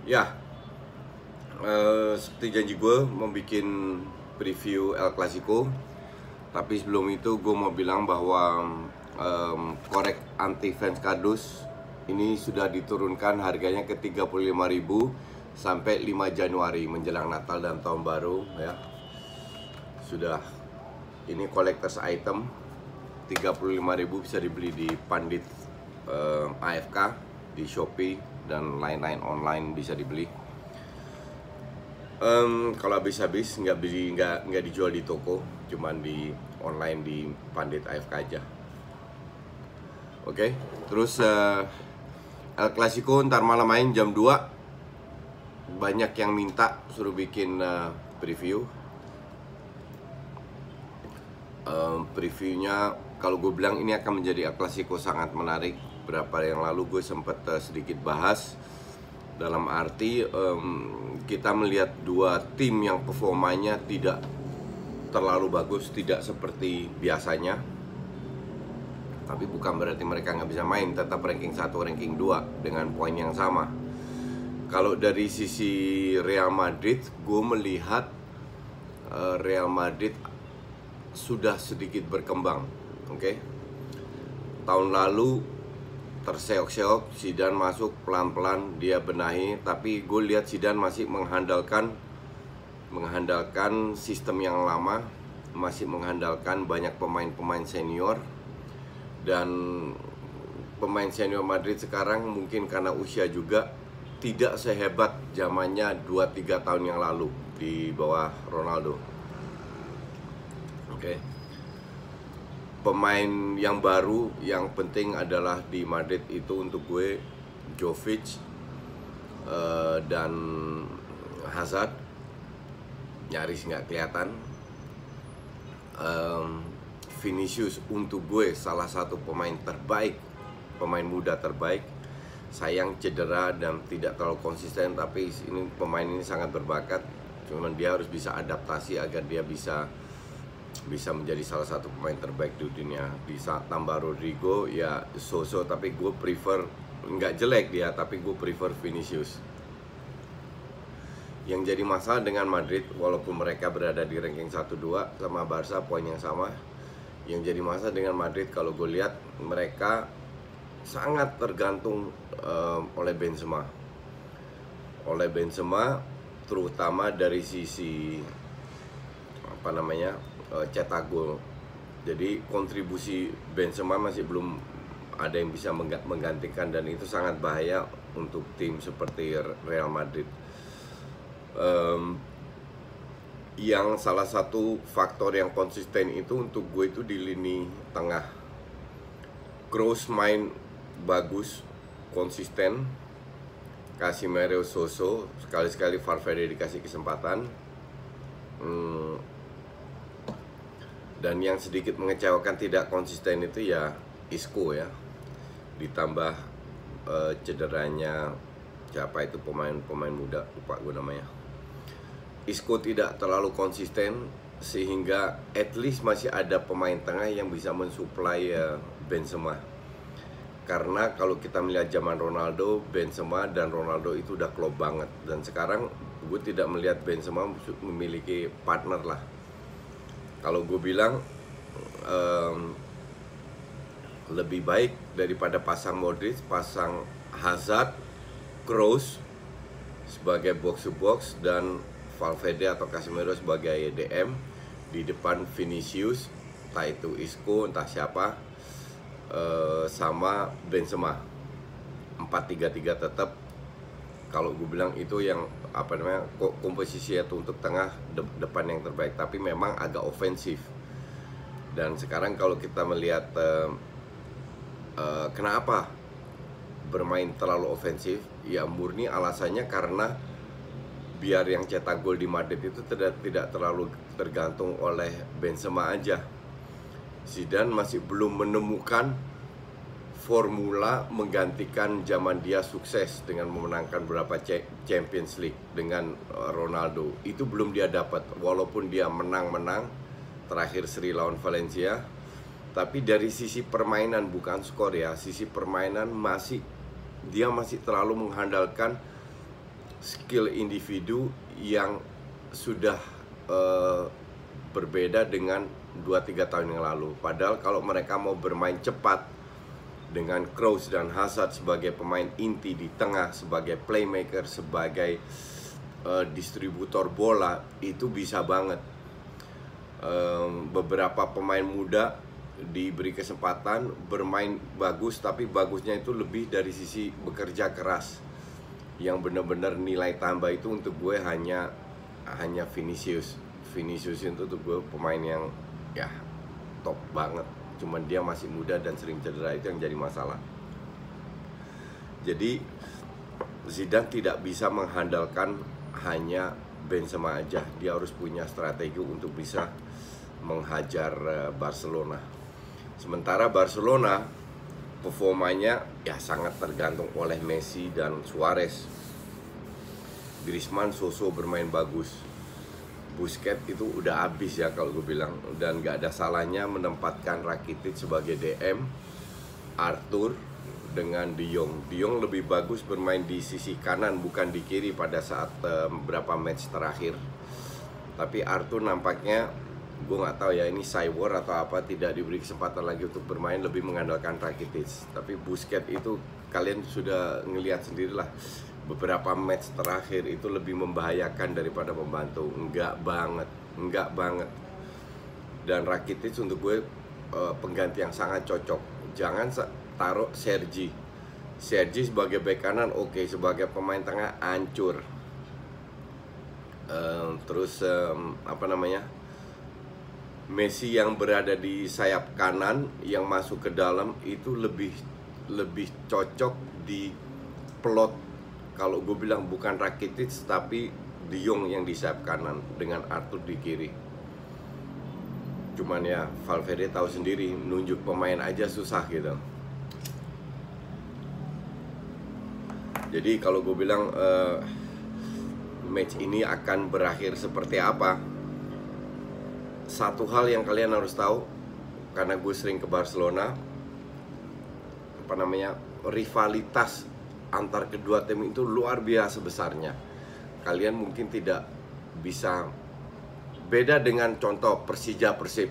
Ya, seperti janji gue mau bikin preview El Clasico. Tapi sebelum itu gue mau bilang bahwa korek anti fans kardus ini sudah diturunkan harganya ke 35.000 sampai 5 Januari menjelang Natal dan Tahun Baru ya. Sudah, ini collectors item. 35.000 bisa dibeli di Pandit AFK, di Shopee dan lain-lain online bisa dibeli. Kalau habis-habis nggak dijual di toko, cuman di online di Pandit AFK aja. Oke, terus El Clasico ntar malam main jam 2. Banyak yang minta suruh bikin preview. Previewnya kalau gue bilang ini akan menjadi El Clasico sangat menarik. Berapa yang lalu gue sempat sedikit bahas. Dalam arti kita melihat dua tim yang performanya tidak terlalu bagus, tidak seperti biasanya. Tapi bukan berarti mereka nggak bisa main, tetap ranking 1, ranking 2 dengan poin yang sama. Kalau dari sisi Real Madrid, gue melihat Real Madrid sudah sedikit berkembang. Oke. Tahun lalu terseok-seok, Zidane masuk pelan-pelan, dia benahi, tapi gue lihat Zidane masih mengandalkan sistem yang lama, masih mengandalkan banyak pemain-pemain senior. Dan pemain senior Madrid sekarang mungkin karena usia juga tidak sehebat zamannya 2-3 tahun yang lalu di bawah Ronaldo. Oke. Pemain yang baru yang penting adalah di Madrid itu untuk gue Jovic dan Hazard, nyaris nggak kelihatan. Vinicius untuk gue salah satu pemain terbaik, pemain muda terbaik. Sayang cedera dan tidak terlalu konsisten, tapi ini pemain ini sangat berbakat. Cuman dia harus bisa adaptasi agar dia bisa menjadi salah satu pemain terbaik di dunia. Bisa tambah Rodrigo, ya so-so, tapi gue prefer, nggak jelek dia, tapi gue prefer Vinicius. Yang jadi masalah dengan Madrid, walaupun mereka berada di ranking 1-2 sama Barca, poin yang sama. Yang jadi masalah dengan Madrid, kalau gue lihat mereka sangat tergantung oleh Benzema. Terutama dari sisi cetak gol. Jadi kontribusi Benzema masih belum ada yang bisa menggantikan, dan itu sangat bahaya untuk tim seperti Real Madrid. Yang salah satu faktor yang konsisten itu untuk gue itu di lini tengah. Kroos main bagus, konsisten. Casemiro so-so, sekali-sekali Valverde dikasih kesempatan. Dan yang sedikit mengecewakan tidak konsisten itu ya Isco ya. Ditambah cederanya siapa itu pemain muda, lupa gue namanya. Isco tidak terlalu konsisten, sehingga at least masih ada pemain tengah yang bisa mensuplai Benzema. Karena kalau kita melihat zaman Ronaldo, Benzema dan Ronaldo itu udah klop banget. Dan sekarang gue tidak melihat Benzema memiliki partner lah. Kalau gue bilang lebih baik daripada pasang Modric, pasang Hazard, Kroos sebagai box to box, dan Valverde atau Casemiro sebagai DM. Di depan Vinicius, entah itu Isco, entah siapa, sama Benzema. 4-3-3 tetap. Kalau gue bilang itu yang komposisi itu untuk tengah depan yang terbaik, tapi memang agak ofensif. Dan sekarang kalau kita melihat kenapa bermain terlalu ofensif, ya murni alasannya karena biar yang cetak gol di Madrid itu tidak terlalu tergantung oleh Benzema aja. Zidane masih belum menemukan formula menggantikan zaman dia sukses dengan memenangkan beberapa Champions League dengan Ronaldo. Itu belum dia dapat, walaupun dia menang terakhir seri lawan Valencia. Tapi dari sisi permainan, bukan skor ya, sisi permainan dia masih terlalu mengandalkan skill individu yang sudah berbeda dengan 2-3 tahun yang lalu. Padahal kalau mereka mau bermain cepat dengan Kroos dan Hazard sebagai pemain inti di tengah, sebagai playmaker, sebagai distributor bola, itu bisa banget. Beberapa pemain muda diberi kesempatan bermain bagus, tapi bagusnya itu lebih dari sisi bekerja keras. Yang benar-benar nilai tambah itu untuk gue hanya Vinicius itu tuh gue pemain yang ya top banget. Cuman dia masih muda dan sering cedera, itu yang jadi masalah. Jadi Zidane tidak bisa mengandalkan hanya Benzema aja. Dia harus punya strategi untuk bisa menghajar Barcelona. Sementara Barcelona performanya ya sangat tergantung oleh Messi dan Suarez. Griezmann so-so bermain bagus. Busquets itu udah habis ya kalau gue bilang. Dan gak ada salahnya menempatkan Rakitic sebagai DM, Arthur dengan De Jong. De Jong lebih bagus bermain di sisi kanan bukan di kiri pada saat beberapa match terakhir. Tapi Arthur nampaknya, gue nggak tahu ya ini cyber atau apa, tidak diberi kesempatan lagi untuk bermain, lebih mengandalkan Rakitic. Tapi Busquets itu kalian sudah ngelihat sendirilah, beberapa match terakhir itu lebih membahayakan daripada membantu. Enggak banget. Dan Rakitic untuk gue pengganti yang sangat cocok. Jangan taruh Sergi sebagai bek kanan, oke, sebagai pemain tengah hancur. Messi yang berada di sayap kanan yang masuk ke dalam itu lebih cocok di plot. Kalau gue bilang bukan Rakitic tapi De Jong yang di sayap kanan dengan Arthur di kiri. Cuman ya Valverde tahu sendiri, nunjuk pemain aja susah gitu. Jadi kalau gue bilang match ini akan berakhir seperti apa, satu hal yang kalian harus tahu, karena gue sering ke Barcelona, rivalitas antar kedua tim itu luar biasa besarnya. Kalian mungkin tidak bisa, beda dengan contoh Persija Persib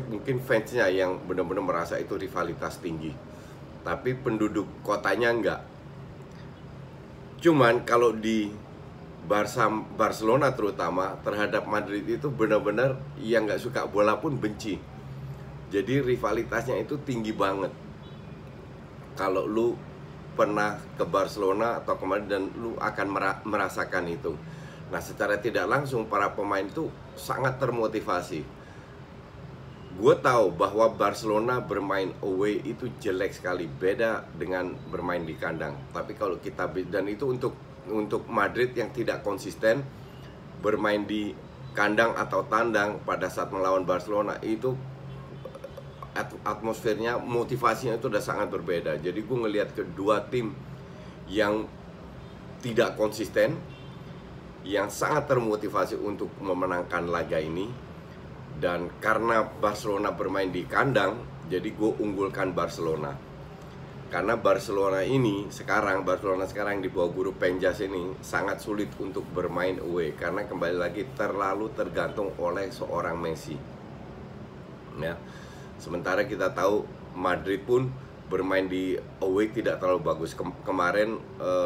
mungkin fansnya yang benar-benar merasa itu rivalitas tinggi, tapi penduduk kotanya enggak. Cuman kalau di Barcelona terutama terhadap Madrid itu benar-benar yang nggak suka bola pun benci. Jadi rivalitasnya itu tinggi banget. Kalau lu pernah ke Barcelona atau kemarin, dan lu akan merasakan itu. Nah, secara tidak langsung para pemain itu sangat termotivasi. Gue tahu bahwa Barcelona bermain away itu jelek sekali, beda dengan bermain di kandang. Tapi kalau kita, dan itu untuk Madrid yang tidak konsisten bermain di kandang atau tandang pada saat melawan Barcelona, itu atmosfernya, motivasinya itu udah sangat berbeda. Jadi gue ngelihat kedua tim yang tidak konsisten, yang sangat termotivasi untuk memenangkan laga ini. Dan karena Barcelona bermain di kandang, jadi gue unggulkan Barcelona. Karena Barcelona sekarang di bawah guru Penjas ini sangat sulit untuk bermain away, karena kembali lagi terlalu tergantung oleh seorang Messi. Ya. Sementara kita tahu Madrid pun bermain di away tidak terlalu bagus. Kemarin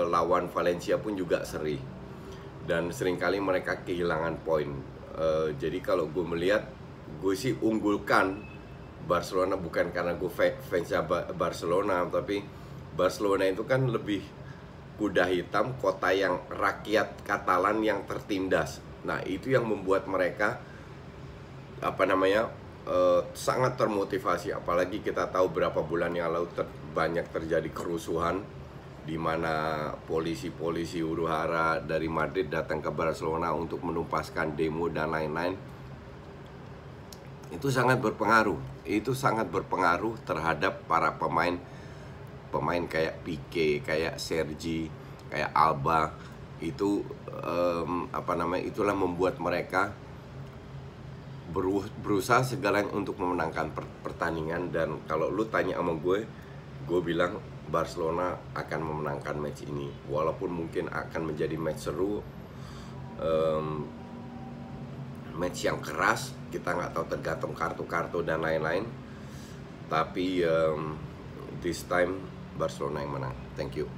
lawan Valencia pun juga seri, dan seringkali mereka kehilangan poin. Jadi kalau gue melihat, gue sih unggulkan Barcelona, bukan karena gue fansnya Barcelona, tapi Barcelona itu kan lebih kuda hitam, kota yang rakyat Katalan yang tertindas. Nah, itu yang membuat mereka sangat termotivasi. Apalagi kita tahu berapa bulan yang lalu banyak terjadi kerusuhan, di mana polisi-polisi huru-hara dari Madrid datang ke Barcelona untuk menumpaskan demo dan lain-lain. Itu sangat berpengaruh terhadap para pemain kayak Pique, kayak Sergi, kayak Alba. Itu itulah membuat mereka berusaha segalanya untuk memenangkan pertandingan. Dan kalau lu tanya sama gue bilang Barcelona akan memenangkan match ini. Walaupun mungkin akan menjadi match seru, match yang keras, kita nggak tahu tergantung kartu-kartu dan lain-lain. Tapi this time Barcelona yang menang. Thank you.